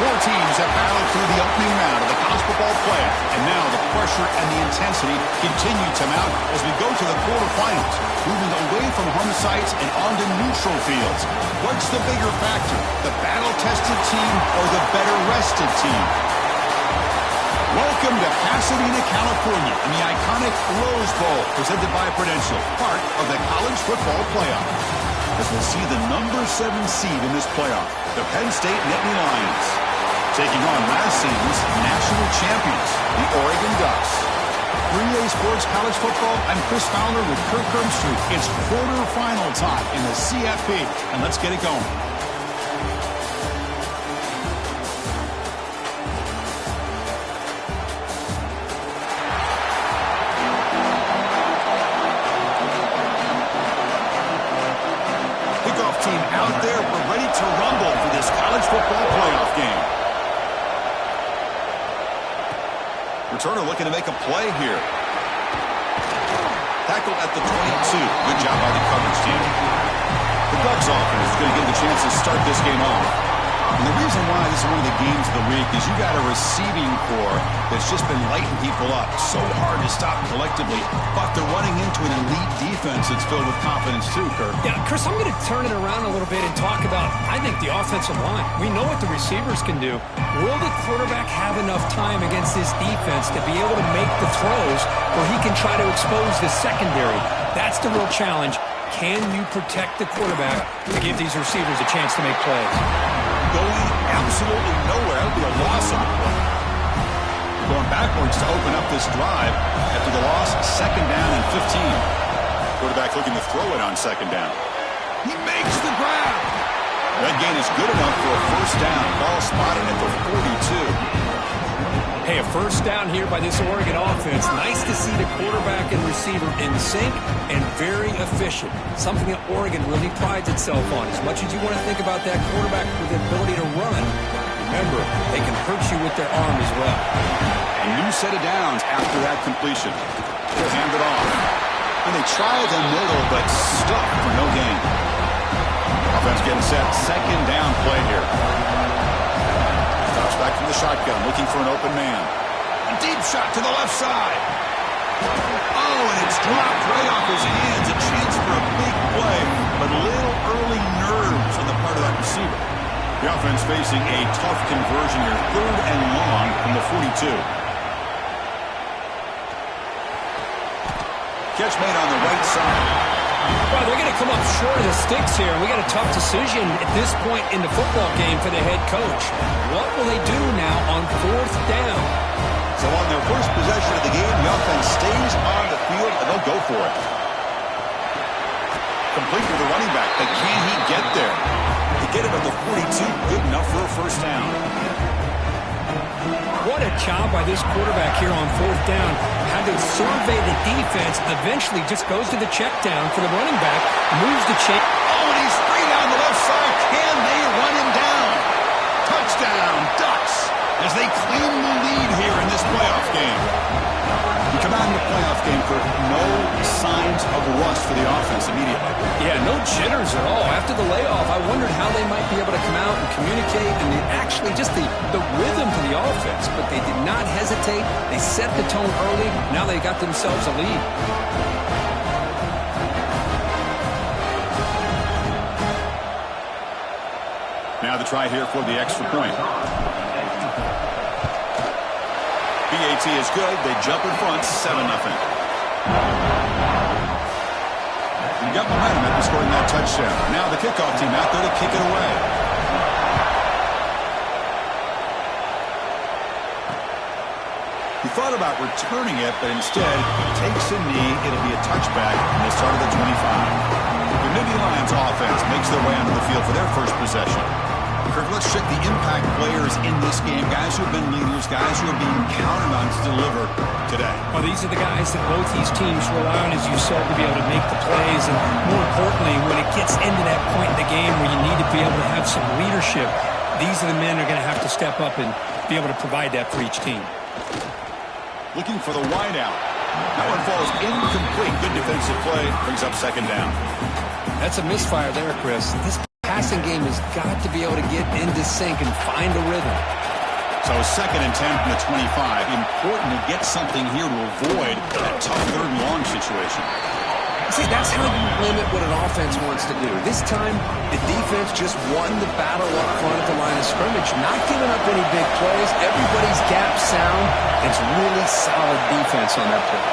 Four teams have battled through the opening round of the college football playoff, and now the pressure and the intensity continue to mount as we go to the quarterfinals, moving away from home sites and onto neutral fields. What's the bigger factor, the battle-tested team or the better-rested team? Welcome to Pasadena, California, in the iconic Rose Bowl, presented by Prudential, part of the college football playoff. As we'll see the number 7 seed in this playoff, the Penn State Nittany Lions, taking on last season's national champions, the Oregon Ducks. 3A Sports College Football, I'm Chris Fowler with Kirk Herbstreit. It's quarterfinal time in the CFB, and let's get it going. Team out there, we're ready to rumble for this college football playoff game. Returner looking to make a play here. Tackle at the 22. Good job by the coverage team. The Ducks offense is going to get the chance to start this game off. And the reason why this is one of the games of the week is you got a receiving core that's just been lighting people up. So hard to stop collectively, but they're running into an elite defense that's filled with confidence too, Kirk. Yeah, Chris, I'm going to turn it around a little bit and talk about, I think, the offensive line. We know what the receivers can do. Will the quarterback have enough time against this defense to be able to make the throws where he can try to expose the secondary? That's the real challenge. Can you protect the quarterback to give these receivers a chance to make plays? Going absolutely nowhere. That would be a loss of the play. Going backwards to open up this drive after the loss. 2nd down and 15. Quarterback looking to throw it on 2nd down. He makes the grab. That gain is good enough for a 1st down. Ball spotted at the 42. Hey, a 1st down here by this Oregon offense. Nice to see the quarterback and receiver in sync and very efficient. Something that Oregon really prides itself on. As much as you want to think about that quarterback with the ability to run, remember, they can hurt you with their arm as well. A new set of downs after that completion. They'll hand it off. And they try the middle, but stuck for no gain. Offense getting set. 2nd down play here. Drops back from the shotgun, looking for an open man. A deep shot to the left side. Oh, and it's dropped right off his hands. A chance for a big play, but little early nerves on the part of that receiver. The offense facing a tough conversion here. 3rd and long from the 42. Catch made on the right side. Well, they're going to come up short of the sticks here. We got a tough decision at this point in the football game for the head coach. What will they do now on 4th down? So on their first possession of the game, the offense stays on the field, and they'll go for it. Complete with the running back, but can he get there? To get him at the 42, good enough for a 1st down. What a job by this quarterback here on 4th down. Had to survey the defense, eventually just goes to the check down for the running back, moves the chain. Oh, and he's free down the left side. Can they run him down? Touchdown, Ducks, as they claim the lead here in this playoff game. You come out in the playoff game for no signs of rust for the offense immediately. Yeah, no jitters at all. After the layoff, I wondered how they might be able to come out and communicate and actually just the rhythm to the offense. But they did not hesitate. They set the tone early. Now they got themselves a lead. Now the try here for the extra point. BAT is good. They jump in front, 7-0. You got momentum after scoring that touchdown. Now the kickoff team out there to kick it away. He thought about returning it, but instead takes a knee. It'll be a touchback, and they start at the 25. The Nittany Lions offense makes their way onto the field for their first possession. Kirk, let's check the impact players in this game. Guys who have been leaders, guys who are being counted on to deliver today. Well, these are the guys that both these teams rely on, as you said, to be able to make the plays. And more importantly, when it gets into that point in the game where you need to be able to have some leadership, these are the men that are going to have to step up and be able to provide that for each team. Looking for the wide out. That one falls incomplete. Good defensive play. Brings up 2nd down. That's a misfire there, Chris. This passing game has got to be able to get into sync and find a rhythm. So 2nd and 10 from the 25. Important to get something here to avoid that tough 3rd and long situation. See, that's how you limit what an offense wants to do. This time, the defense just won the battle up front at the line of scrimmage, not giving up any big plays. Everybody's gap sound. It's really solid defense on that play.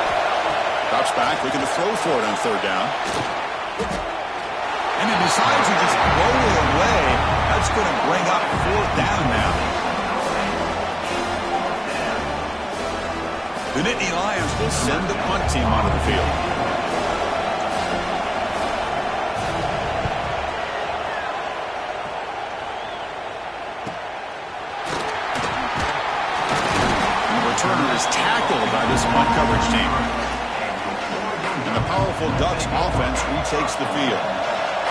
Drops back, looking to throw for it on 3rd down. And he decides to just blow it away. That's going to bring up 4th down now. The Nittany Lions will send the punt team onto the field. And the returner is tackled by this punt coverage team. And the powerful Ducks offense retakes the field.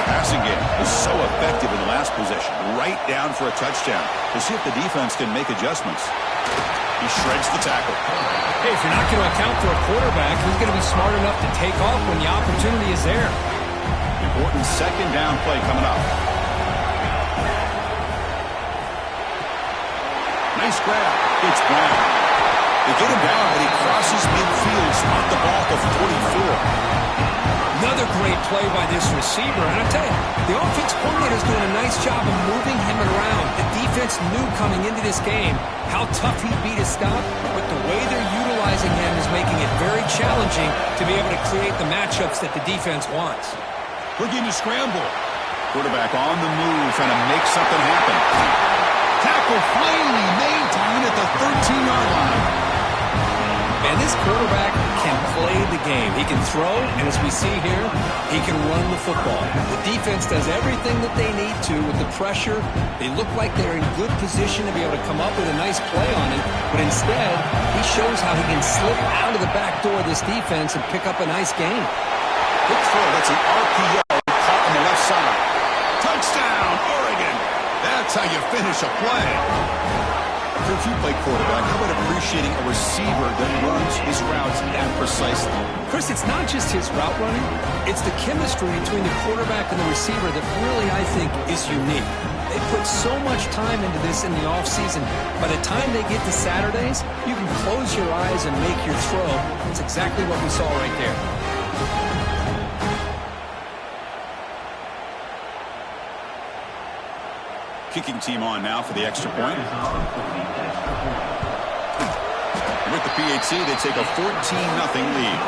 The passing game was so effective in the last possession, right down for a touchdown. To see if the defense can make adjustments. He shreds the tackle. Hey, if you're not going to account for a quarterback, he's going to be smart enough to take off when the opportunity is there. Important 2nd down play coming up. Nice grab. It's Brown. They get him down, but he crosses midfield, spot the ball to 44. Another great play by this receiver. And I tell you, the offense coordinator is doing a nice job of moving him around. The defense knew coming into this game how tough he'd be to stop, but the way they're utilizing him is making it very challenging to be able to create the matchups that the defense wants. Looking to scramble. Quarterback on the move, trying to make something happen. Tackle finally maintained at the 13-yard line. And this quarterback can play the game. He can throw, and as we see here, he can run the football. The defense does everything that they need to with the pressure. They look like they're in good position to be able to come up with a nice play on it, but instead, he shows how he can slip out of the back door of this defense and pick up a nice gain. Big throw, that's an RPO caught on the left side. Touchdown, Oregon! That's how you finish a play. If you play quarterback, how about appreciating a receiver that runs his routes that precisely? Chris, it's not just his route running. It's the chemistry between the quarterback and the receiver that really, I think, is unique. They put so much time into this in the offseason. By the time they get to Saturdays, you can close your eyes and make your throw. That's exactly what we saw right there. Kicking team on now for the extra point. With the PAT, they take a 14-0 lead.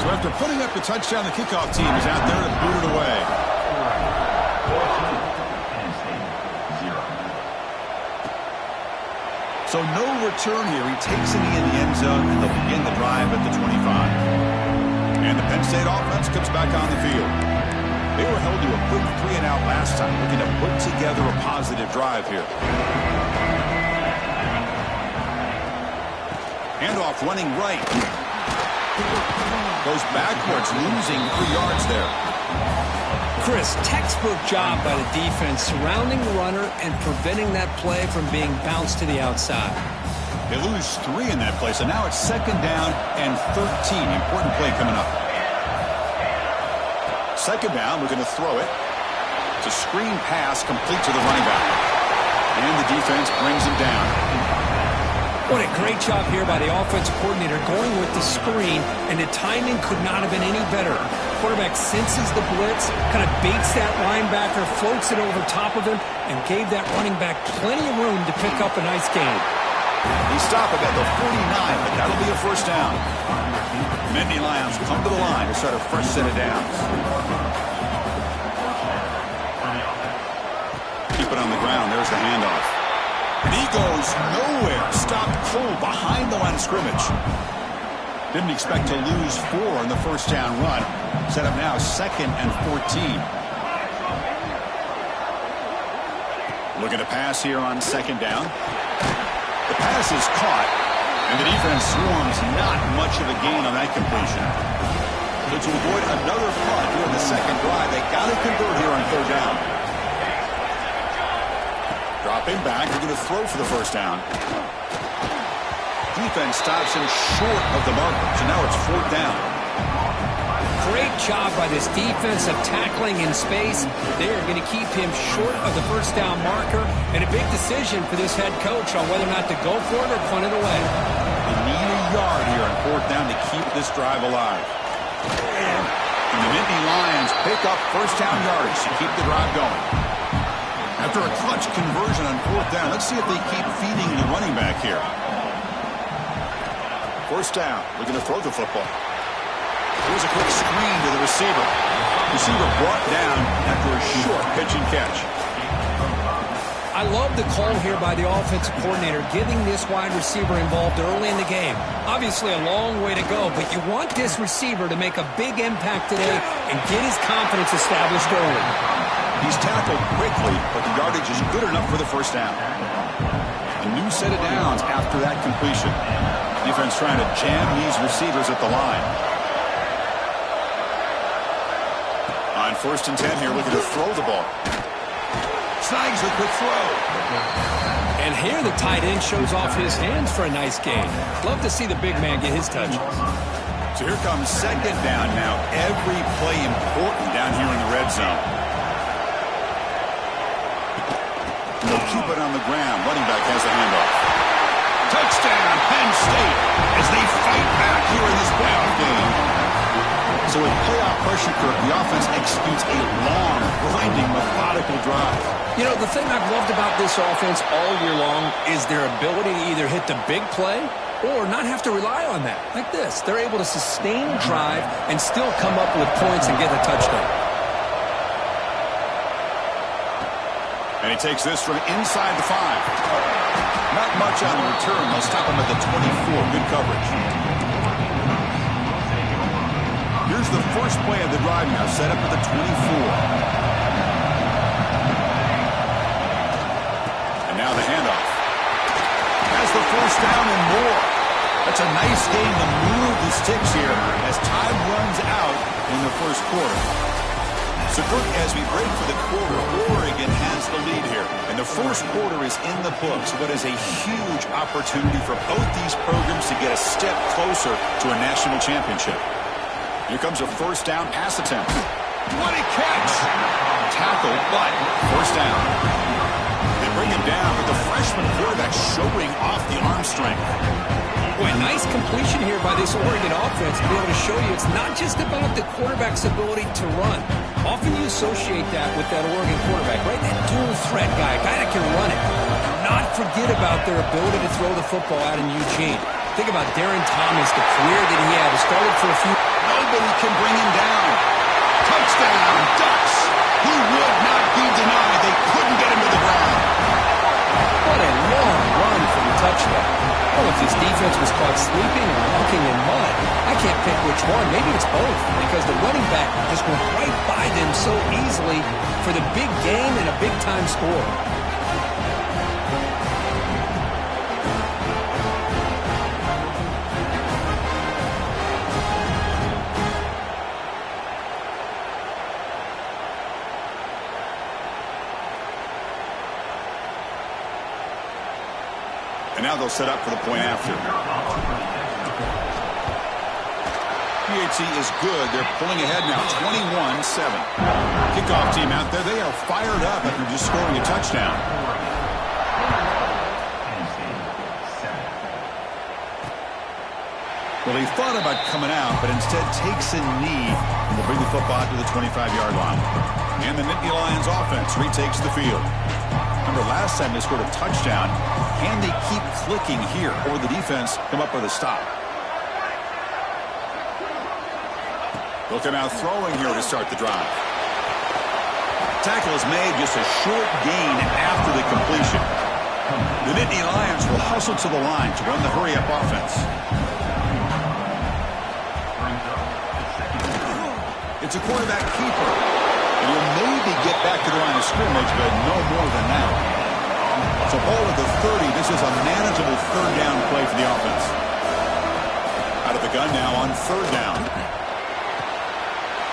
So after putting up the touchdown, the kickoff team is out there to boot it away. So no return here. He takes it in the end zone, and they'll begin the drive at the 25. And the Penn State offense comes back on the field. They were held to a quick 3-and-out last time, looking to put together a positive drive here. Handoff running right. Goes backwards, losing 3 yards there. Chris, textbook job by the defense surrounding the runner and preventing that play from being bounced to the outside. They lose 3 in that play, so now it's 2nd down and 13. Important play coming up. 2nd down, we're going to throw it. It's a screen pass complete to the running back. And the defense brings him down. What a great job here by the offensive coordinator going with the screen, and the timing could not have been any better. Quarterback senses the blitz, kind of baits that linebacker, floats it over top of him, and gave that running back plenty of room to pick up a nice gain. He stopped him at the 49, but that'll be a 1st down. Nittany Lions come to the line to start a fresh set of downs. Keep it on the ground. There's the handoff. And he goes nowhere. Stopped cold behind the line of scrimmage. Didn't expect to lose 4 in the 1st down run. Set up now 2nd and 14. Looking to pass here on 2nd down. The pass is caught, and the defense swarms not much of a gain on that completion. But to avoid another punt here in the 2nd drive, they got to convert here on 3rd down. Dropping back, they're going to throw for the 1st down. Defense stops him short of the marker, so now it's 4th down. Great job by this defense of tackling in space. They are going to keep him short of the first down marker, and a big decision for this head coach on whether or not to go for it or punt it away. They need a yard here on fourth down to keep this drive alive. And the Nittany Lions pick up first down yardage to keep the drive going. After a clutch conversion on fourth down, let's see if they keep feeding the running back here. First down, looking to throw the football. Here's a quick screen to the receiver. Receiver brought down after a short pitch and catch. I love the call here by the offensive coordinator, getting this wide receiver involved early in the game. Obviously a long way to go, but you want this receiver to make a big impact today and get his confidence established early. He's tackled quickly, but the yardage is good enough for the first down. A new set of downs after that completion. Defense trying to jam these receivers at the line. On 1st and 10 here, looking to throw the ball. Snags the quick throw. And here the tight end shows off his hands for a nice gain. Love to see the big man get his touches. So here comes second down now. Every play important down here in the red zone. They'll keep it on the ground. Running back has a handoff. Touchdown, Penn State, as they fight back here in this playoff game. So with playoff pressure curve, the offense executes a long, grinding, methodical drive. You know, the thing I've loved about this offense all year long is their ability to either hit the big play or not have to rely on that. Like this. They're able to sustain a drive and still come up with points and get a touchdown. And he takes this from inside the 5. Not much on the return. They'll stop him at the 24. Good coverage. Here's the first play of the drive now, set up at the 24. And now the handoff. Has the first down and more. That's a nice game to move the sticks here as time runs out in the first quarter. So, Kirk, as we break for the quarter, Oregon has the lead here. And the first quarter is in the books. What is a huge opportunity for both these programs to get a step closer to a national championship. Here comes a first down pass attempt. What a catch! Tackle, but first down. They bring him down with the freshman quarterback showing off the arm strength. Boy, nice completion here by this Oregon offense to be able to show you it's not just about the quarterback's ability to run. Often you associate that with that Oregon quarterback, right? That dual threat guy, a guy that can run it. Do not forget about their ability to throw the football out in Eugene. Think about Darren Thomas, the career that he had. He started for a few. Nobody can bring him down. Touchdown, Ducks. He would not be denied. They couldn't get him to the ground. What a long run for the touchdown. Well, if his defense was caught sleeping or walking in mud, I can't pick which one. Maybe it's both, because the running back just went right by them so easily for the big game and a big-time score. And now they'll set up for the point after. PHC is good. They're pulling ahead now, 21-7. Kickoff team out there. They are fired up after just scoring a touchdown. Well, he thought about coming out, but instead takes a knee and will bring the football to the 25-yard line. And the Nittany Lions offense retakes the field. Remember, last time they scored a touchdown. Can they keep clicking here, or the defense come up with a stop? Looking out throwing here to start the drive. Tackle is made, just a short gain after the completion. The Nittany Lions will hustle to the line to run the hurry-up offense. It's a quarterback keeper. And he'll maybe get back to the line of scrimmage, but no more than that. So ball at the 30. This is a manageable third down play for the offense. Out of the gun now on third down.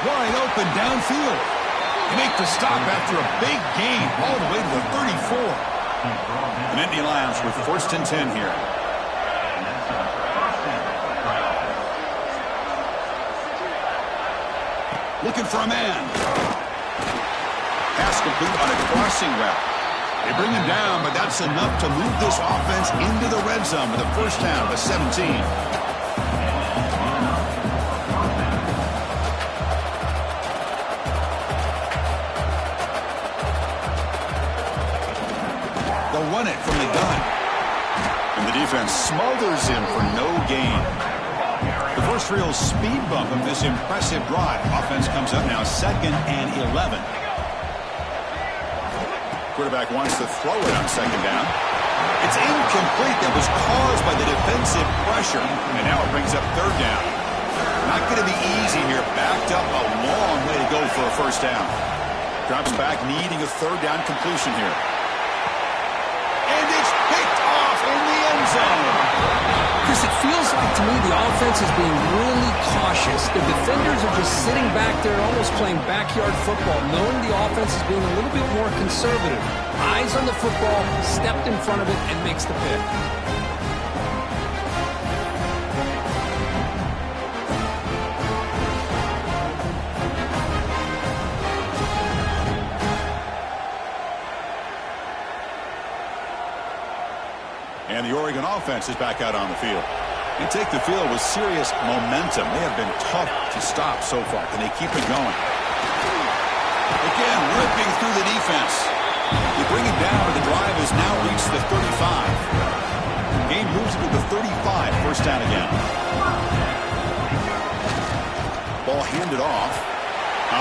Wide open downfield. They make the stop after a big gain all the way to the 34. The Nittany Lions with 1st and 10 here. Looking for a man. Pass complete on a crossing route. They bring him down, but that's enough to move this offense into the red zone with a first down of a 17. They'll run it from the gun. And the defense smothers him for no gain. The first real speed bump of this impressive drive. Offense comes up now 2nd and 11. Quarterback wants to throw it on 2nd down. It's incomplete. That was caused by the defensive pressure. And now it brings up 3rd down. Not going to be easy here. Backed up a long way to go for a first down. Drops back, needing a 3rd down completion here. And it's picked off in the end zone. Chris, it feels like to me the offense is being really cautious. The defenders are just sitting back there almost playing backyard football, knowing the offense is being a little bit more conservative. Eyes on the football, stepped in front of it, and makes the pick. And the Oregon offense is back out on the field. They take the field with serious momentum. They have been tough to stop so far. Can they keep it going? Again, ripping through the defense. They bring it down, but the drive has now reached the 35. Game moves to the 35. First down again. Ball handed off.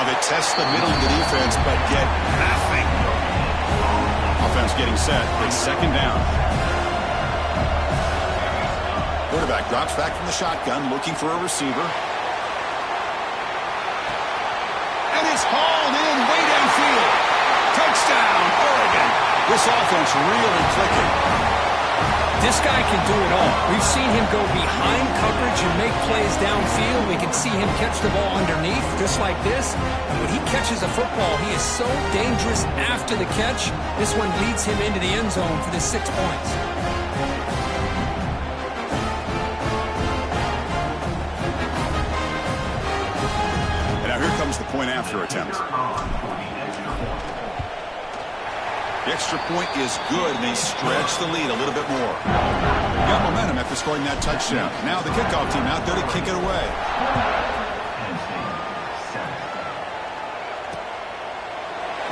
They test the middle of the defense, but get nothing. Offense getting set. It's 2nd down. Quarterback drops back from the shotgun, looking for a receiver. And it's hauled in way downfield. Touchdown, Oregon. This offense really clicking. This guy can do it all. We've seen him go behind coverage and make plays downfield. We can see him catch the ball underneath, just like this. And when he catches a football, he is so dangerous after the catch. This one leads him into the end zone for the 6 points. The point after attempt. The extra point is good, and they stretch the lead a little bit more. Got momentum after scoring that touchdown. Now the kickoff team out there to kick it away.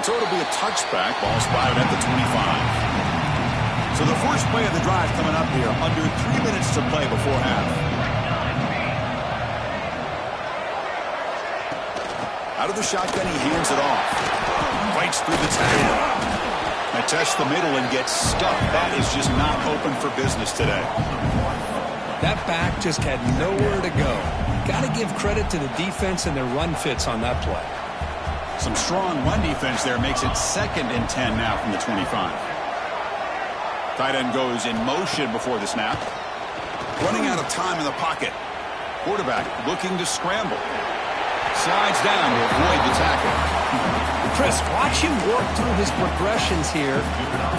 So it'll be a touchback. Ball spotted at the 25. So the first play of the drive coming up here. Under 3 minutes to play before half. Out of the shotgun, he hands it off. Fights through the tackle. They test the middle and gets stuck. That is just not open for business today. That back just had nowhere to go. Got to give credit to the defense and their run fits on that play. Some strong run defense there makes it 2nd and 10 now from the 25. Tight end goes in motion before the snap. Running out of time in the pocket. Quarterback looking to scramble. Slides down to avoid the tackle. Chris, watch him work through his progressions here.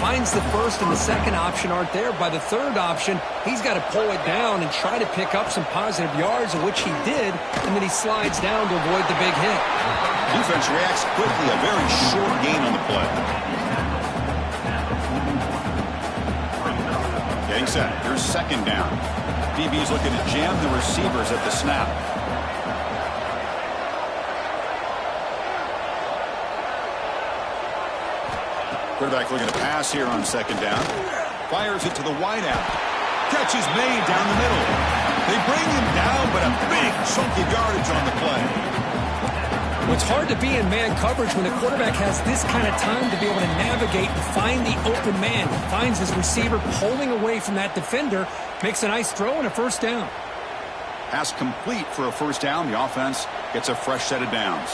Finds the first and the second option aren't there. By the third option, he's got to pull it down and try to pick up some positive yards, which he did, and then he slides down to avoid the big hit. Defense reacts quickly. A very short gain on the play. Getting set. Here's 2nd down. DB's looking to jam the receivers at the snap. Quarterback looking to pass here on 2nd down. Fires it to the wideout. Catch is made down the middle. They bring him down, but a big chunk of yardage on the play. Well, it's hard to be in man coverage when the quarterback has this kind of time to be able to navigate and find the open man. Finds his receiver pulling away from that defender. Makes a nice throw and a first down. Pass complete for a first down. The offense gets a fresh set of downs.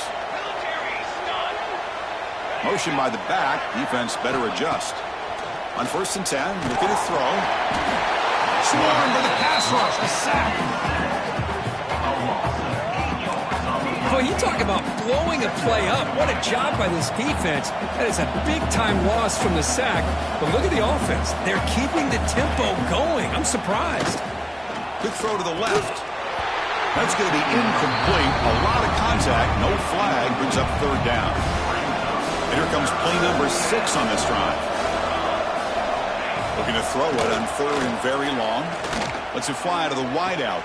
Motion by the back. Defense better adjust. On 1st and 10, looking to throw. Swarmed by the pass rush. A sack. Boy, you talk about blowing a play up. What a job by this defense. That is a big-time loss from the sack. But look at the offense. They're keeping the tempo going. I'm surprised. Quick throw to the left. That's going to be incomplete. A lot of contact. No flag. Brings up third down. And here comes play number 6 on this drive. Looking to throw it on third and very long. Lets it fly to the wideout.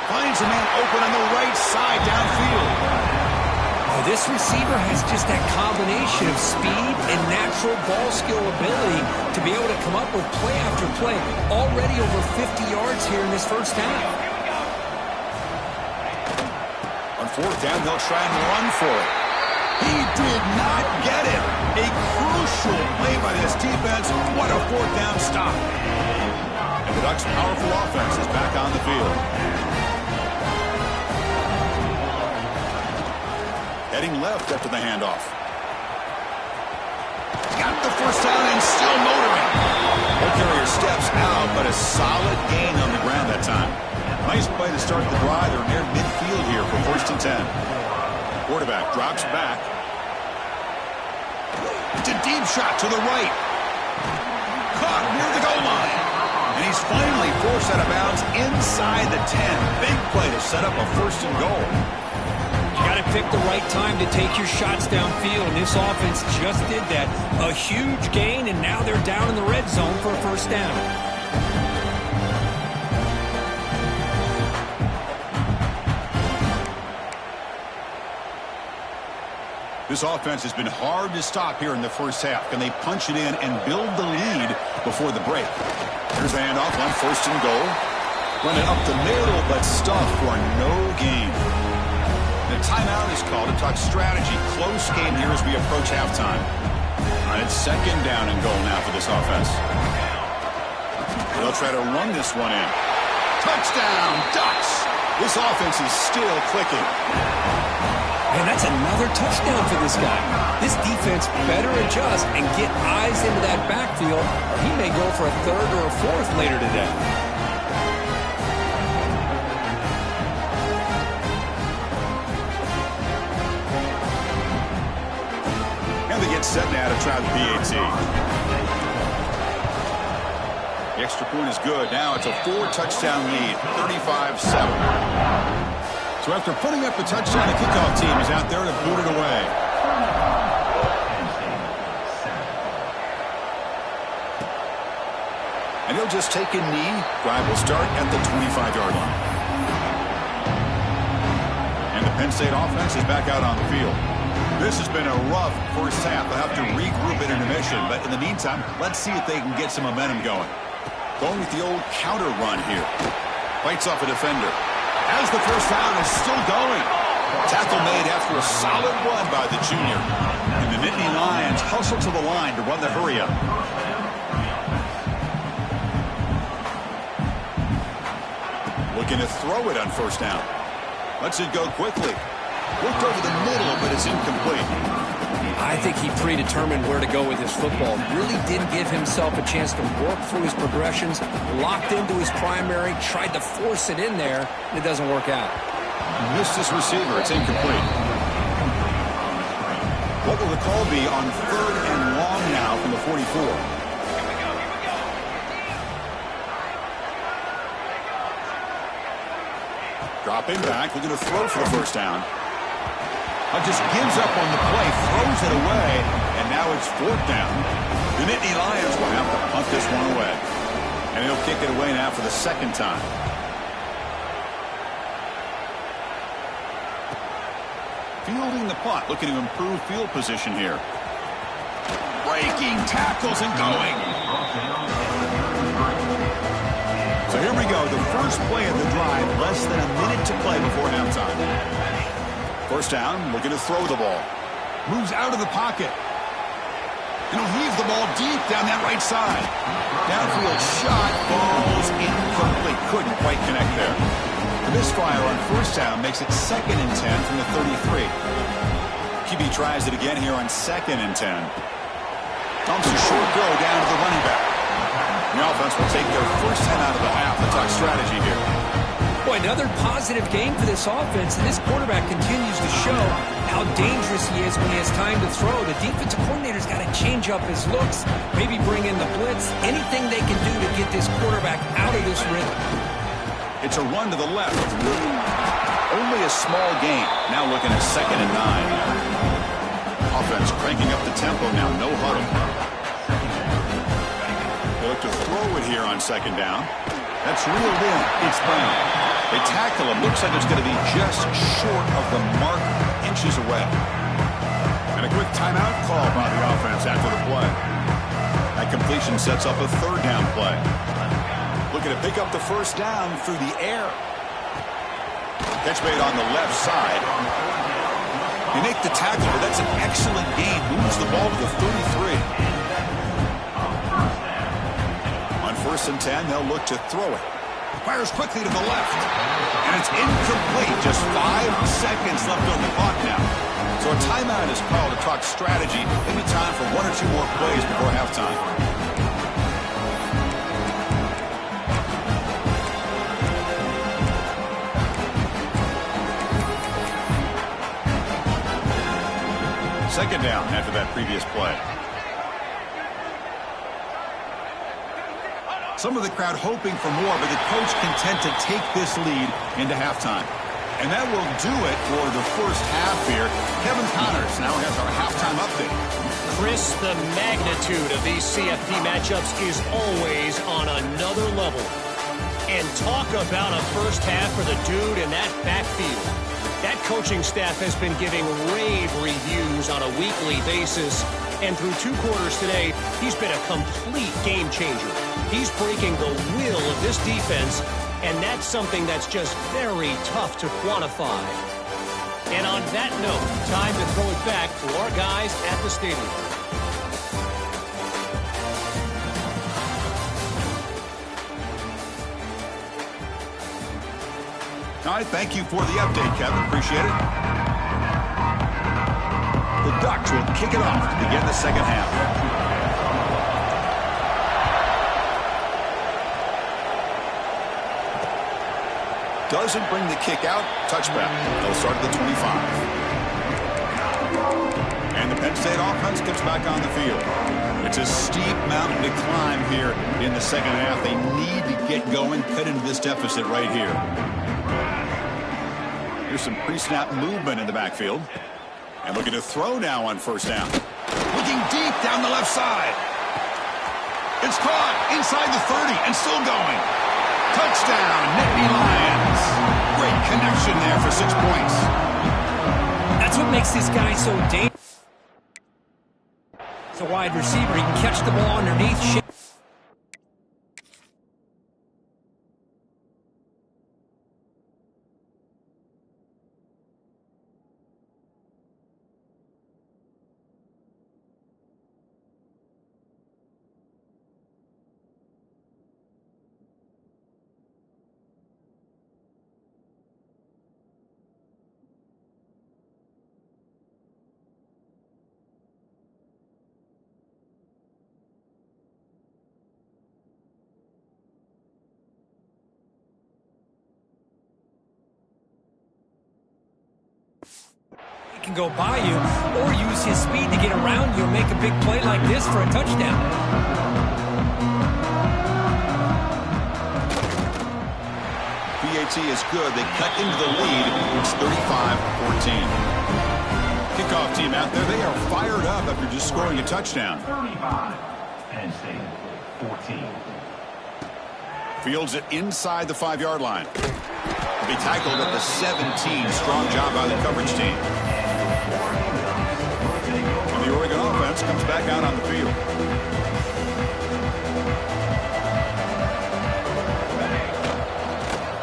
Finds a man open on the right side downfield. Oh, this receiver has just that combination of speed and natural ball skill ability to be able to come up with play after play. Already over 50 yards here in this first half. On fourth down, they'll try and run for it. He did not get it. A crucial play by this defense. What a fourth down stop. And the Ducks' powerful offense is back on the field. Heading left after the handoff. Got the first down and still motoring. The carrier steps out, but a solid gain on the ground that time. Nice play to start the drive. They're near midfield here for first and 10. Quarterback drops back. It's a deep shot to the right. Caught near the goal line. And he's finally forced out of bounds inside the 10. Big play to set up a first and goal. You got to pick the right time to take your shots downfield, and this offense just did that. A huge gain, and now they're down in the red zone for a first down. This offense has been hard to stop here in the first half. Can they punch it in and build the lead before the break? Here's the handoff on first and goal. Run it up the middle, but stuffed for no gain. The timeout is called to talk strategy. Close game here as we approach halftime. All right, it's second down and goal now for this offense. They'll try to run this one in. Touchdown, Ducks! This offense is still clicking. And that's another touchdown for this guy. This defense better adjust and get eyes into that backfield, or he may go for a third or a fourth later today. And they get set now to try the PAT. The extra point is good. Now it's a 4-touchdown lead, 35-7. So after putting up the touchdown, the kickoff team is out there to boot it away. And he'll just take a knee. Drive will start at the 25-yard line. And the Penn State offense is back out on the field. This has been a rough first half. They'll have to regroup at intermission. But in the meantime, let's see if they can get some momentum going. Going with the old counter run here. Fights off a defender. As the first down is still going. Tackle made after a solid run by the junior. And the Nittany Lions hustle to the line to run the hurry-up. Looking to throw it on first down. Lets it go quickly. Looked over the middle, but it's incomplete. I think he predetermined where to go with his football. Really didn't give himself a chance to work through his progressions, locked into his primary, tried to force it in there, and it doesn't work out. Missed his receiver. It's incomplete. What will the call be on third and long now from the 44? Dropping back, looking to throw for the first down. Just gives up on the play, throws it away, and now it's fourth down. The Nittany Lions will have to punt this one away. And he'll kick it away now for the second time. Fielding the punt, looking to improve field position here. Breaking tackles and going. So here we go, the first play of the drive, less than a minute to play before halftime. First down, looking to throw the ball. Moves out of the pocket. And he'll heave the ball deep down that right side. Downfield shot, ball's incomplete. Couldn't quite connect there. The misfire on first down makes it 2nd and 10 from the 33. QB tries it again here on 2nd and 10. Dumps a short throw down to the running back. The offense will take their first 10 out of the half. The talk strategy here. Boy, another positive game for this offense, and this quarterback continues to show how dangerous he is when he has time to throw. The defensive coordinator's got to change up his looks, maybe bring in the blitz, anything they can do to get this quarterback out of this rhythm. It's a run to the left. Only a small gain. Now looking at 2nd and 9. Offense cranking up the tempo now. No huddle. They look to throw it here on 2nd down. That's reeled in. It's Brown. They tackle him. Looks like it's going to be just short of the mark, inches away. And a quick timeout call by the offense after the play. That completion sets up a 3rd down play. Looking to pick up the 1st down through the air. Catch made on the left side. You make the tackle, but that's an excellent gain. Moves the ball to the 33. On 1st and 10, they'll look to throw it. Fires quickly to the left. And it's incomplete. Just 5 seconds left on the clock now. So a timeout is called to talk strategy. Maybe time for 1 or 2 more plays before halftime. Second down after that previous play. Some of the crowd hoping for more, but the coach content to take this lead into halftime. And that will do it for the first half here. Kevin Connors now has our halftime update. Chris, the magnitude of these CFP matchups is always on another level. And talk about a first half for the dude in that backfield. That coaching staff has been giving rave reviews on a weekly basis. And through 2 quarters today, he's been a complete game changer. He's breaking the will of this defense, and that's something that's just very tough to quantify. And on that note, time to throw it back to our guys at the stadium. All right, thank you for the update, Kevin. Appreciate it. The Ducks will kick it off to begin the second half. Doesn't bring the kick out. Touchback. They'll start at the 25. And the Penn State offense comes back on the field. It's a steep mountain to climb here in the second half. They need to get going, cut into this deficit right here. Here's some pre-snap movement in the backfield. And looking to throw now on 1st down. Looking deep down the left side. It's caught inside the 30 and still going. Touchdown, Nittany Lions. Great connection there for 6 points. That's what makes this guy so dangerous. It's a wide receiver. He can catch the ball underneath. Can go by you or use his speed to get around you and make a big play like this for a touchdown. PAT is good. They cut into the lead. It's 35-14. Kickoff team out there. They are fired up after just scoring a touchdown. 35. Penn State 14. Fields it inside the 5-yard line. Be tackled at the 17. Strong job by the coverage team. And the Oregon offense comes back out on the field.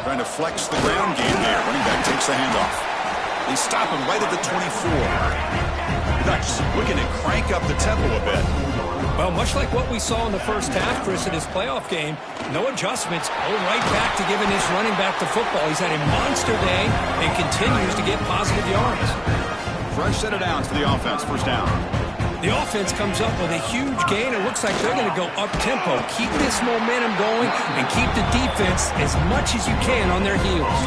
Trying to flex the ground game there. Running back takes the handoff. They stop him right at the 24. Ducks looking to crank up the tempo a bit. Well, much like what we saw in the first half, Chris, in his playoff game, no adjustments, go right back to giving his running back the football. He's had a monster day and continues to get positive yards. Fresh set of downs for the offense. 1st down. The offense comes up with a huge gain. It looks like they're going to go up-tempo. Keep this momentum going and keep the defense as much as you can on their heels.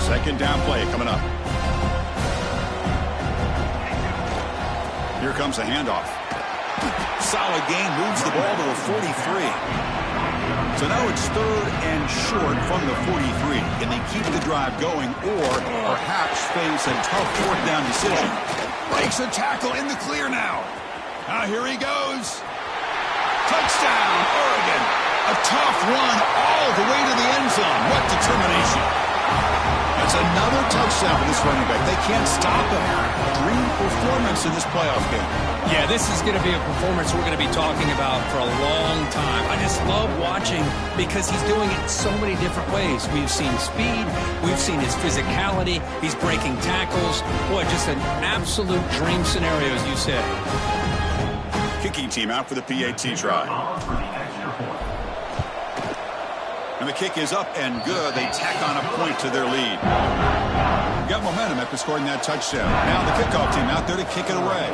Second down play coming up. Here comes the handoff. solid gain moves the ball to the 43. So now it's 3rd and short from the 43. Can they keep the drive going or perhaps face a tough 4th down decision? Breaks a tackle in the clear now. Now here he goes. Touchdown, Oregon. A tough run all the way to the end zone. What determination. That's another touchdown for this running back. They can't stop him. Dream performance in this playoff game. Yeah, this is going to be a performance we're going to be talking about for a long time. I just love watching because he's doing it so many different ways. We've seen speed. We've seen his physicality. He's breaking tackles. Boy, just an absolute dream scenario, as you said. Kicking team out for the PAT try. And the kick is up and good. They tack on a point to their lead. Got momentum after scoring that touchdown. Now the kickoff team out there to kick it away.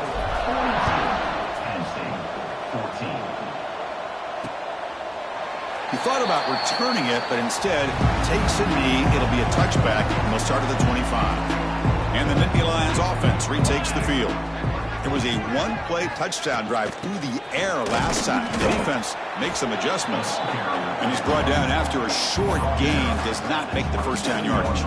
He thought about returning it, but instead takes a knee. It'll be a touchback, and they'll start at the 25. And the Nittany Lions offense retakes the field. It was a one-play touchdown drive through the air last time. The defense makes some adjustments, and he's brought down after a short gain. Does not make the first down yardage.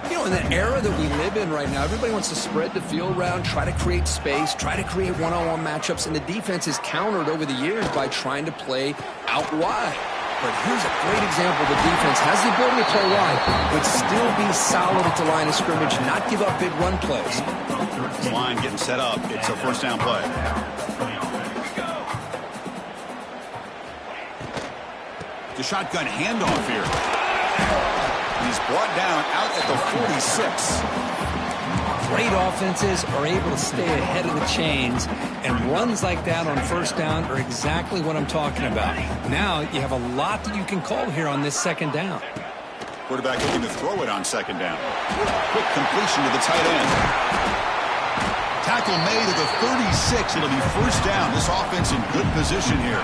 You know, in the era that we live in right now, everybody wants to spread the field around, try to create space, try to create one-on-one matchups, and the defense is countered over the years by trying to play out wide. But here's a great example. The defense has the ability to play wide, but still be solid at the line of scrimmage, not give up big run plays. This line getting set up. It's a first down play. The shotgun handoff here. He's brought down out at the 46. Great offenses are able to stay ahead of the chains, and runs like that on first down are exactly what I'm talking about. Now you have a lot that you can call here on this second down. Quarterback looking to throw it on second down. Quick completion to the tight end. Tackle made at the 36. It'll be first down. This offense in good position here.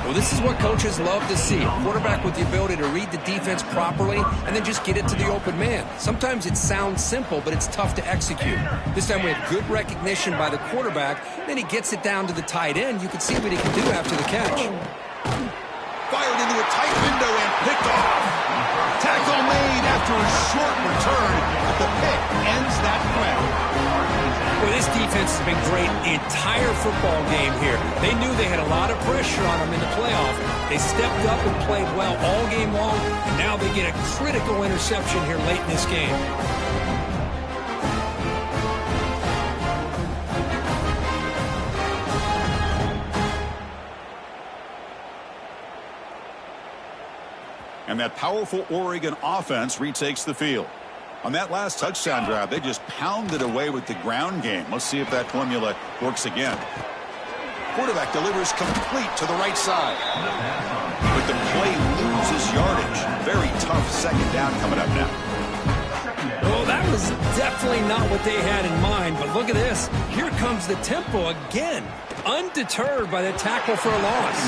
Well, this is what coaches love to see. A quarterback with the ability to read the defense properly and then just get it to the open man. Sometimes it sounds simple, but it's tough to execute. This time we have good recognition by the quarterback. Then he gets it down to the tight end. You can see what he can do after the catch. Fired into a tight window and picked off. Tackle made after a short return, but the pick ends that threat. Well, this defense has been great the entire football game here. They knew they had a lot of pressure on them in the playoff. They stepped up and played well all game long, and now they get a critical interception here late in this game. And that powerful Oregon offense retakes the field. On that last touchdown drive, they just pounded away with the ground game. Let's see if that formula works again. Quarterback delivers complete to the right side. But the play loses yardage. Very tough second down coming up now. Well, that was definitely not what they had in mind, but look at this. Here comes the tempo again. Undeterred by the tackle for a loss.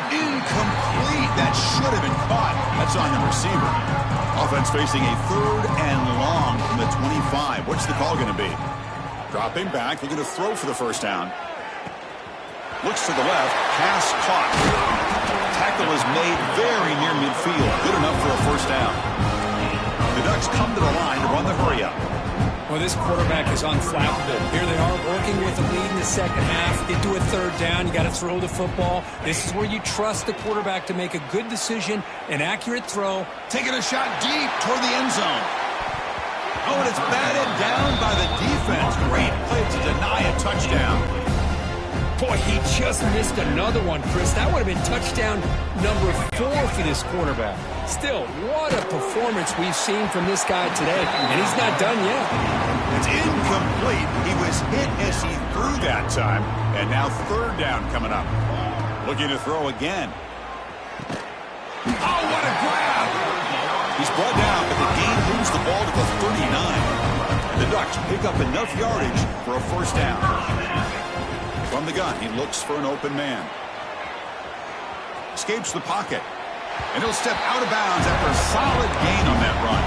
Incomplete. That should have been caught. That's on the receiver. Offense facing a 3rd and long from the 25. What's the call going to be? Dropping back, looking to throw for the first down. Looks to the left, pass caught. Tackle is made very near midfield. Good enough for a first down. The Ducks come to the line to run the hurry-up. Well, this quarterback is unflappable. Here they are working with a lead in the second half. Get to a 3rd down. You got to throw the football. This is where you trust the quarterback to make a good decision, an accurate throw. Taking a shot deep toward the end zone. Oh, and it's batted down by the defense. Great play to deny a touchdown. Boy, he just missed another one, Chris. That would have been touchdown number 4 for this quarterback. Still, what a performance we've seen from this guy today, and he's not done yet. It's incomplete. He was hit as he threw that time, and now 3rd down coming up. Looking to throw again. Oh, what a grab! He's brought down, but the game moves the ball to the 39. And the Ducks pick up enough yardage for a first down. From the gun, he looks for an open man. Escapes the pocket. And he'll step out of bounds after a solid gain on that run.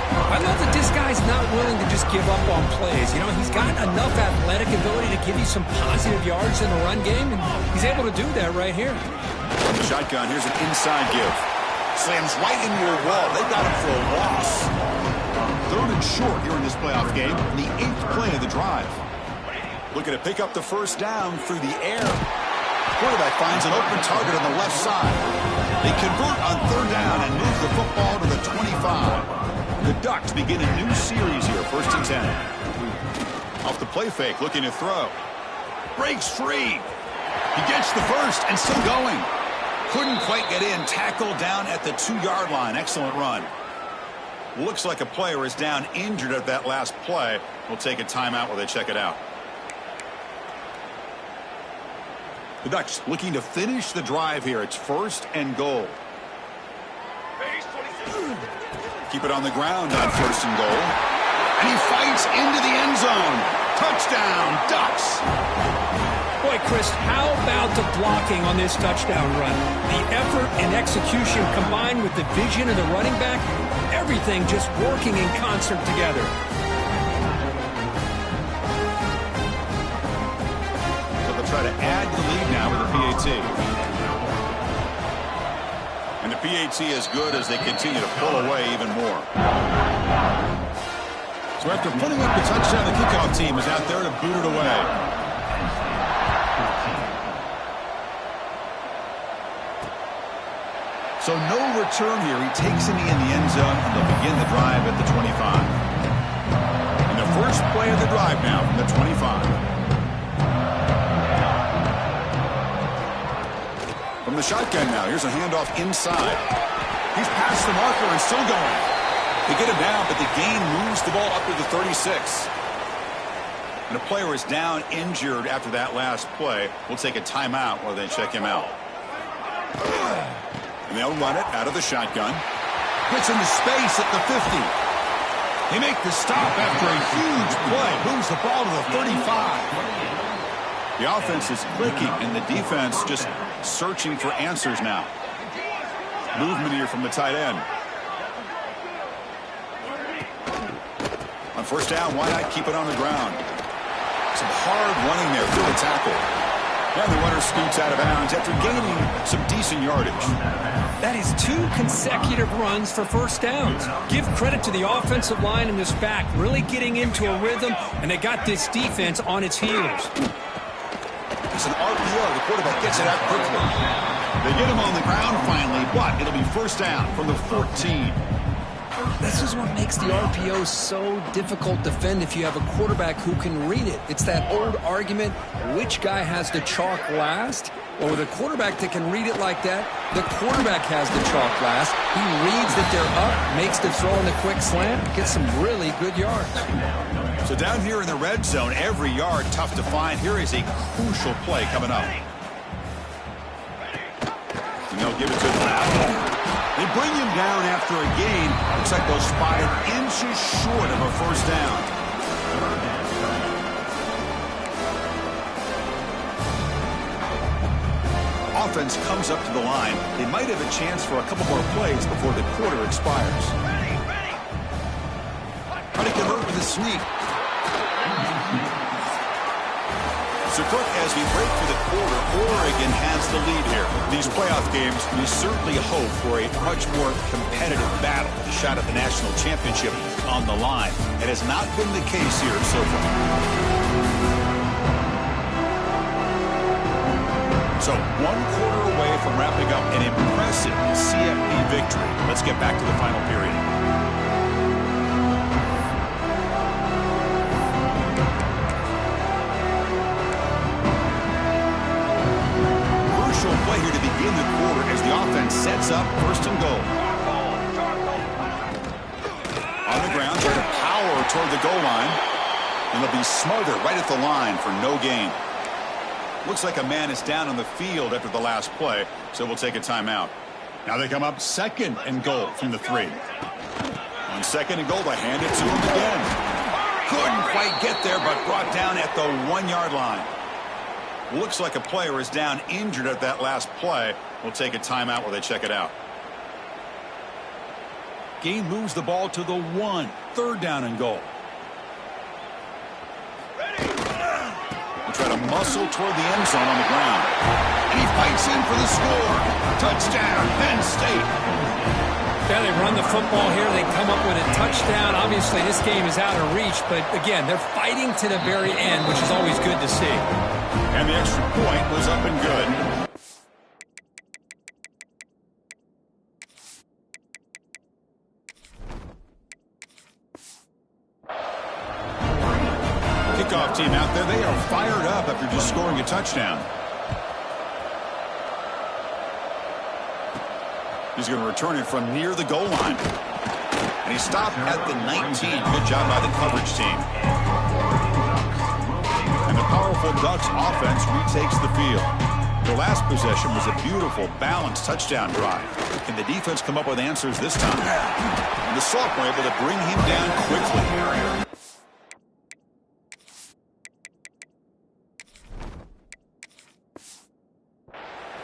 I love that this guy's not willing to just give up on plays. You know, he's got enough athletic ability to give you some positive yards in the run game, and he's able to do that right here. On the shotgun, here's an inside give. Slams right into your wall. They got him for a loss. 3rd and short here in this playoff game, the 8th play of the drive. Looking to pick up the first down through the air. Quarterback finds an open target on the left side. They convert on 3rd down and move the football to the 25. The Ducks begin a new series here, 1st and 10. Off the play fake, looking to throw. Breaks free. He gets the first and still going. Couldn't quite get in. Tackled down at the 2-yard line. Excellent run. Looks like a player is down injured at that last play. We'll take a timeout while they check it out. The Ducks looking to finish the drive here. It's 1st and goal. Keep it on the ground on 1st and goal. And he fights into the end zone. Touchdown, Ducks. Boy, Chris, how about the blocking on this touchdown run? The effort and execution combined with the vision of the running back, everything just working in concert together. So they'll try to add the lead now with the PAT. And the PAT is good as they continue to pull away even more. So after putting up the touchdown, the kickoff team is out there to boot it away. So no return here. He takes it in the end zone, and they'll begin the drive at the 25. And the first play of the drive now from the 25. From the shotgun now, here's a handoff inside. He's past the marker and still going. They get him down, but the gain moves the ball up to the 36. And a player is down injured after that last play. We'll take a timeout while they check him out. And they'll run it out of the shotgun. Gets into space at the 50. They make the stop after a huge play. Moves the ball to the 35. The offense is clicking, and the defense just searching for answers now. Movement here from the tight end. On 1st down, why not keep it on the ground? Some hard running there through the tackle. And the runner scoots out of bounds after gaining some decent yardage. That is 2 consecutive runs for 1st downs. Give credit to the offensive line and this back, really getting into a rhythm, and they got this defense on its heels. It's an RPO. The quarterback gets it out quickly. They get him on the ground finally, but it'll be 1st down from the 14. This is what makes the RPO so difficult to defend if you have a quarterback who can read it. It's that old argument, which guy has the chalk last? Well, with a quarterback that can read it like that, the quarterback has the chalk last. He reads that they're up, makes the throw in the quick slant, gets some really good yards. So down here in the red zone, every yard tough to find. Here is a crucial play coming up. And they'll give it to them. They bring him down after a gain. Looks like they'll spot it inches short of a 1st down. Offense comes up to the line. They might have a chance for a couple more plays before the quarter expires. Try to convert with a sneak. So, Cook, as we break for the quarter, Oregon has the lead here. These playoff games, we certainly hope for a much more competitive battle. A shot at the national championship on the line. It has not been the case here so far. So, 1 quarter away from wrapping up an impressive CFB victory. Let's get back to the final period. Play here to begin the quarter as the offense sets up 1st and goal. On the ground, trying to power toward the goal line. And they'll be smothered right at the line for no gain. Looks like a man is down on the field after the last play, so we'll take a timeout. Now they come up 2nd and goal from the 3. On 2nd and goal, they hand it to him again. Couldn't quite get there, but brought down at the 1-yard line. Looks like a player is down injured at that last play. We'll take a timeout while they check it out. Gain moves the ball to the 1. 3rd down and goal. He'll try to muscle toward the end zone on the ground. And he fights in for the score. Touchdown, Penn State. Yeah, they run the football here. They come up with a touchdown. Obviously, this game is out of reach, but again, they're fighting to the very end, which is always good to see. And the extra point was up and good. Kickoff team out there, they are fired up after just scoring a touchdown. He's going to return it from near the goal line. And he stopped at the 19. Good job by the coverage team. And the powerful Ducks offense retakes the field. Their last possession was a beautiful, balanced touchdown drive. Can the defense come up with answers this time? And the sophomore able to bring him down quickly.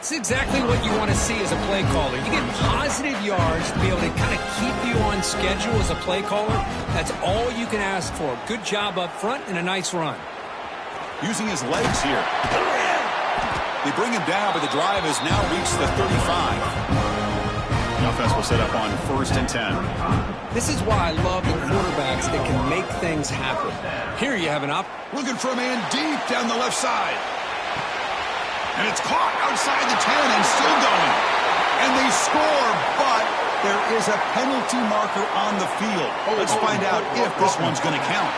It's exactly what you want to see as a play caller. You get positive yards to be able to kind of keep you on schedule as a play caller. That's all you can ask for. Good job up front and a nice run. Using his legs here. They bring him down, but the drive has now reached the 35. The offense will set up on 1st and 10. This is why I love the quarterbacks that can make things happen. Here you have an op. Looking for a man deep down the left side. And it's caught outside the 10 and still going. And they score, but there is a penalty marker on the field. Let's find out if this one's going to count.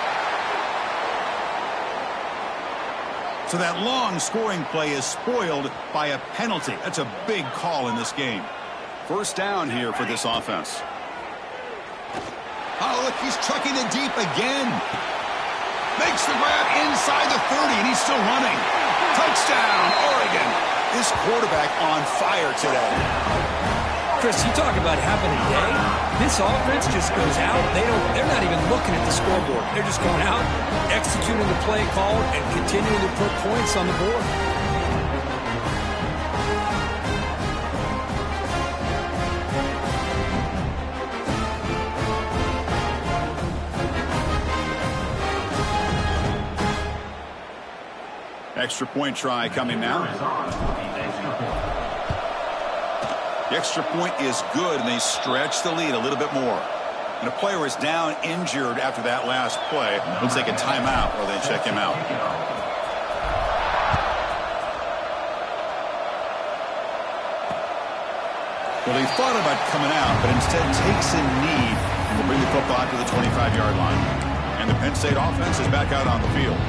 So that long scoring play is spoiled by a penalty. That's a big call in this game. 1st down here for this offense. Oh, look, he's trucking it deep again. Makes the grab inside the 30, and he's still running. Touchdown, Oregon. This quarterback on fire today. Chris, you talk about having a day. This offense just goes out. They're not even looking at the scoreboard. They're just going out, executing the play call, and continuing to put points on the board. Extra point try coming now. The extra point is good, and they stretch the lead a little bit more. And a player is down injured after that last play. They'll take a timeout or they check him out. Well, they thought about coming out, but instead takes a knee and will bring the football to the 25-yard line. And the Penn State offense is back out on the field.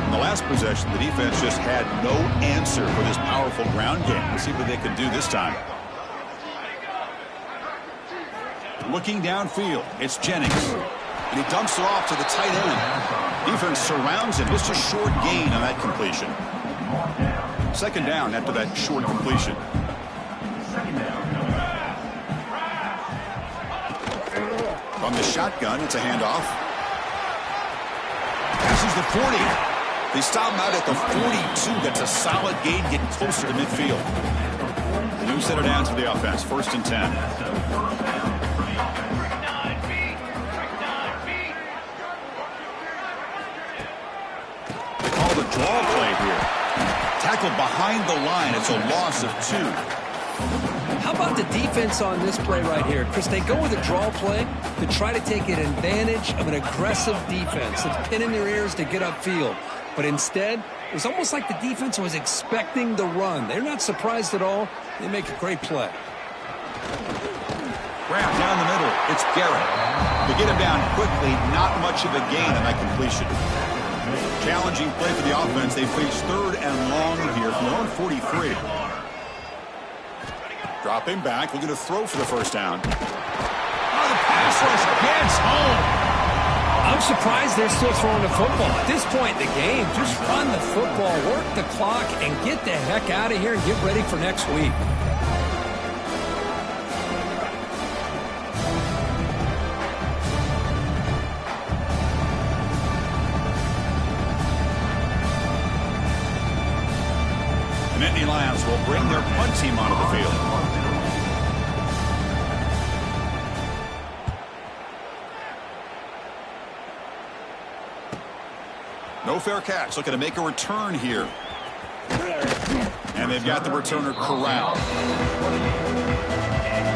In the last possession, the defense just had no answer for this powerful ground game. Let's see what they can do this time. Looking downfield, it's Jennings. And he dumps it off to the tight end. Defense surrounds him. Just a short gain on that completion. 2nd down after that short completion. From the shotgun, it's a handoff. Passes the 40. They stop him out at the 42. That's a solid gain, getting closer to midfield. New set it down to the offense. 1st and 10. They call the draw play here. Tackled behind the line. It's a loss of 2. How about the defense on this play right here? Chris, they go with a draw play to try to take an advantage of an aggressive defense. It's pinning their ears to get upfield. But instead, it was almost like the defense was expecting the run. They're not surprised at all. They make a great play. Grab down the middle. It's Garrett. To get him down quickly, not much of a gain on that completion. Challenging play for the offense. They face 3rd and long here from their own 43. Dropping back, looking to throw for the 1st down. Oh, the pass rush gets home. I'm surprised they're still throwing the football. At this point in the game, just run the football, work the clock, and get the heck out of here and get ready for next week. The Nittany Lions will bring their punt team onto the field. fair catch. Looking to make a return here. And they've got the returner corralled.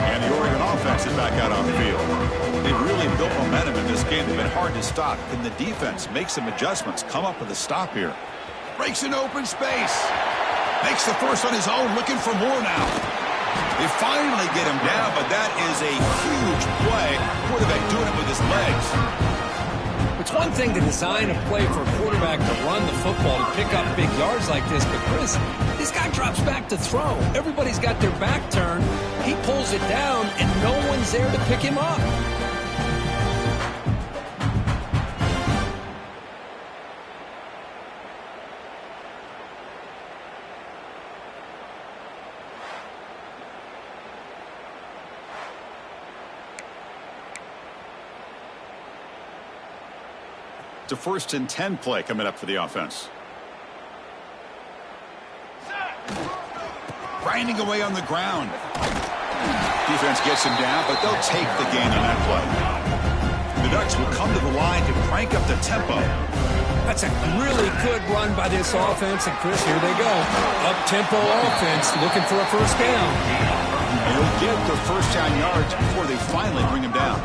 And the Oregon offense is back out on the field. They've really built momentum in this game. They've been hard to stop. Can the defense make some adjustments? Come up with a stop here. Breaks an open space. Makes the first on his own. Looking for more now. They finally get him down, but that is a huge play. Quarterback doing it with his legs. It's one thing to design a play for a quarterback to run the football and pick up big yards like this, but Chris, this guy drops back to throw. Everybody's got their back turned. He pulls it down, and no one's there to pick him up. It's a 1st and 10 play coming up for the offense. Grinding away on the ground. Defense gets him down, but they'll take the gain on that play. The Ducks will come to the line to crank up the tempo. That's a really good run by this offense, and Chris, here they go. Up-tempo offense looking for a first down. And they'll get their first down yards before they finally bring him down.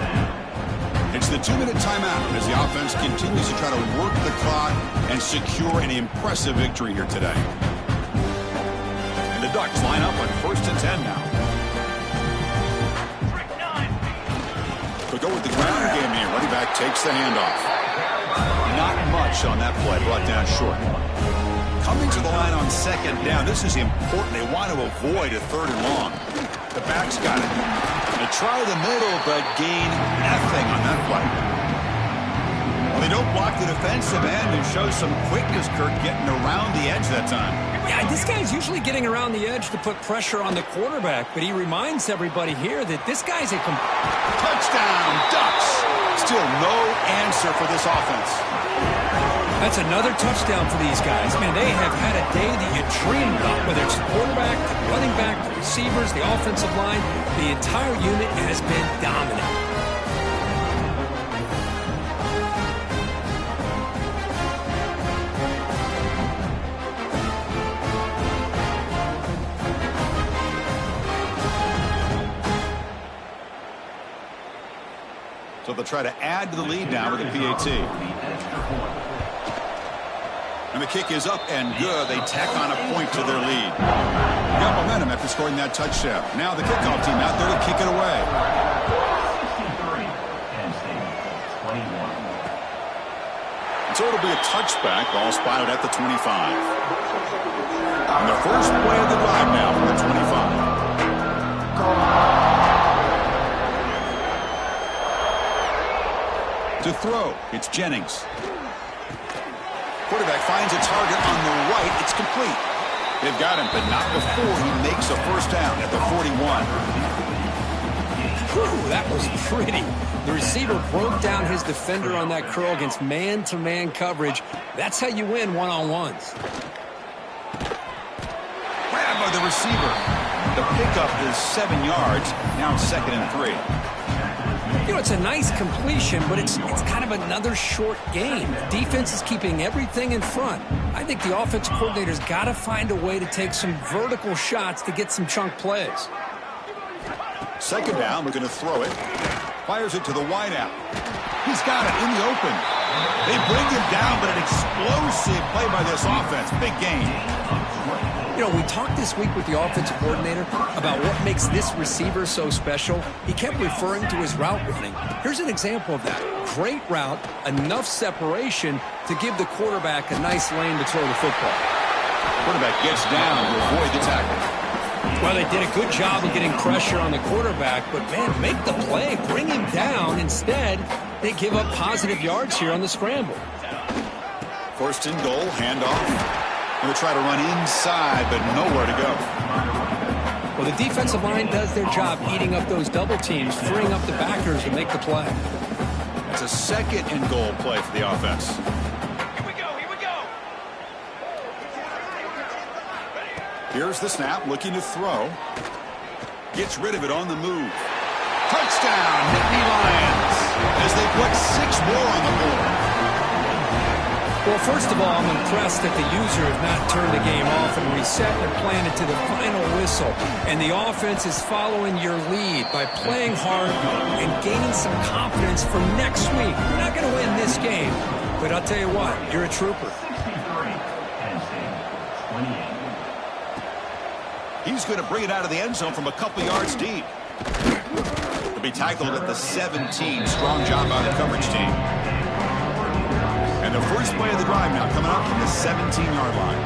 It's the 2-minute timeout as the offense continues to try to work the clock and secure an impressive victory here today. And the Ducks line up on 1st and 10 now. They'll go with the ground game here. Running back takes the handoff. Not much on that play, brought down short. Coming to the line on 2nd down. This is important. They want to avoid a 3rd and long. The back's got it. They try the middle, but gain nothing on that play. Well, they don't block the defensive end and show some quickness, Kirk, getting around the edge that time. Yeah, this guy's usually getting around the edge to put pressure on the quarterback, but he reminds everybody here that this guy's a touchdown, Ducks. Still no answer for this offense. That's another touchdown for these guys. Man, they have had a day that you dream about, whether it's the quarterback, the running back, the receivers, the offensive line. The entire unit has been dominant. So they'll try to add to the lead now with the PAT. And the kick is up and good. They tack on a point to their lead. They got momentum after scoring that touchdown. Now the kickoff team out there to kick it away. 63, Penn State, 21. So it'll be a touchback. Ball spotted at the 25. And the first play of the drive now from the 25. To throw, it's Jennings. Quarterback finds a target on the right. It's complete. They've got him, but not before he makes a first down at the 41. Whew, that was pretty. The receiver broke down his defender on that curl against man-to-man coverage. That's how you win one-on-ones. Grabbed by the receiver. The pickup is 7 yards. Now it's 2nd and 3. You know, it's a nice completion, but it's kind of another short game. The defense is keeping everything in front. I think the offensive coordinator's got to find a way to take some vertical shots to get some chunk plays. 2nd down, looking to throw it. Fires it to the wideout. He's got it in the open. They bring him down, but an explosive play by this offense. Big gain. You know, we talked this week with the offensive coordinator about what makes this receiver so special. He kept referring to his route running. Here's an example of that. Great route, enough separation to give the quarterback a nice lane to throw the football. Quarterback gets down to avoid the tackle. Well, they did a good job of getting pressure on the quarterback, but, man, make the play. Bring him down. Instead, they give up positive yards here on the scramble. 1st and goal, handoff. Going to try to run inside, but nowhere to go. Well, the defensive line does their job eating up those double teams, freeing up the backers to make the play. That's a 2nd and goal play for the offense. Here we go, here we go. Here's the snap, looking to throw. Gets rid of it on the move. Touchdown, Nittany Lions, as they put 6 more on the board. Well, first of all, I'm impressed that the user has not turned the game off and reset their plan into the final whistle. And the offense is following your lead by playing hard and gaining some confidence for next week. We're not going to win this game, but I'll tell you what, you're a trooper. 63, Penn State, 28. He's going to bring it out of the end zone from a couple yards deep. He'll be tackled at the 17. Strong job by the coverage team. And the first play of the drive now coming up from the 17-yard line.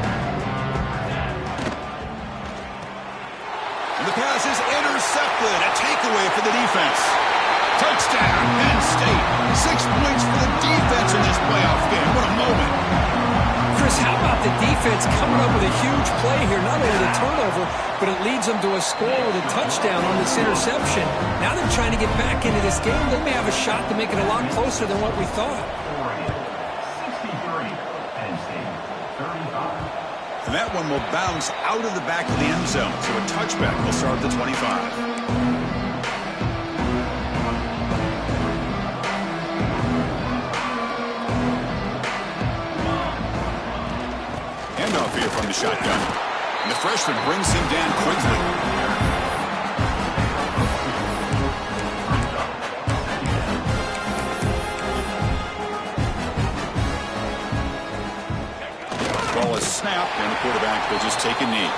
And the pass is intercepted. A takeaway for the defense. Touchdown, Penn State. 6 points for the defense in this playoff game. What a moment. Chris, how about the defense coming up with a huge play here? Not only the turnover, but it leads them to a score with a touchdown on this interception. Now they're trying to get back into this game. They may have a shot to make it a lot closer than what we thought. Oregon, 63, Penn State, 35. And that one will bounce out of the back of the end zone. So a touchback will start at the 25. Handoff here from the shotgun. And the freshman brings him down quickly. Ball is snapped, and the quarterback will just take a knee.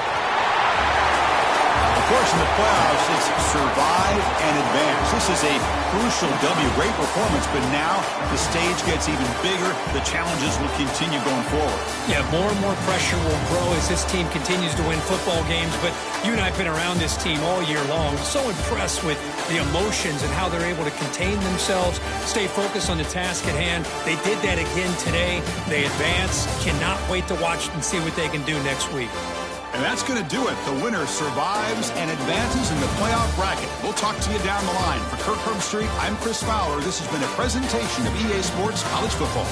Of course, in the playoffs, it's survive and advance. This is a crucial W. Great performance, but now the stage gets even bigger. The challenges will continue going forward. Yeah, more and more pressure will grow as this team continues to win football games. But you and I have been around this team all year long. So impressed with the emotions and how they're able to contain themselves, stay focused on the task at hand. They did that again today. They advance. Cannot wait to watch and see what they can do next week. And that's going to do it. The winner survives and advances in the playoff bracket. We'll talk to you down the line. For Kirk Herbstreit, I'm Chris Fowler. This has been a presentation of EA Sports College Football.